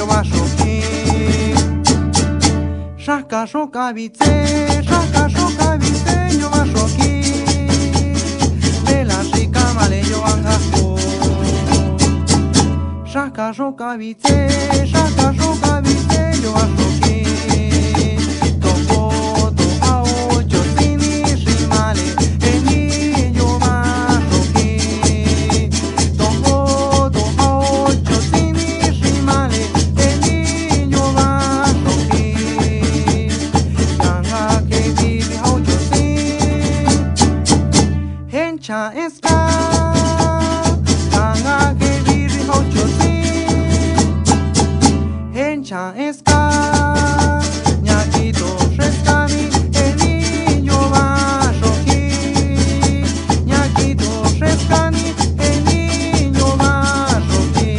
yo va shoki shaka shoka vice yo va shoki bela shika male yo angajo shaka shoka vice yo va shoki Cha eska kanga ke viri ho chosi hencha eska nyakito sheskami eni yo va shoki nyakito sheskami eni yo va shoki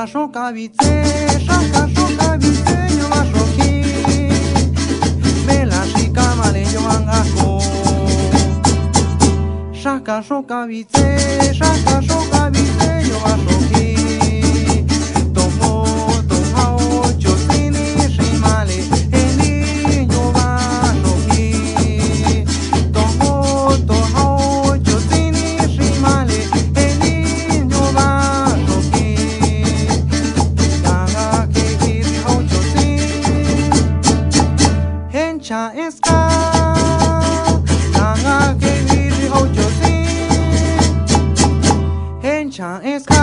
Shaka vice yo va shoki bela shika male yo angajo shaka shoka vice yo va shoki tomo ocho sini shimale eni yo va shoki tomo ocho sini shimale eni yo va shoki Cha eska kanga ke viri ho chosi hencha eska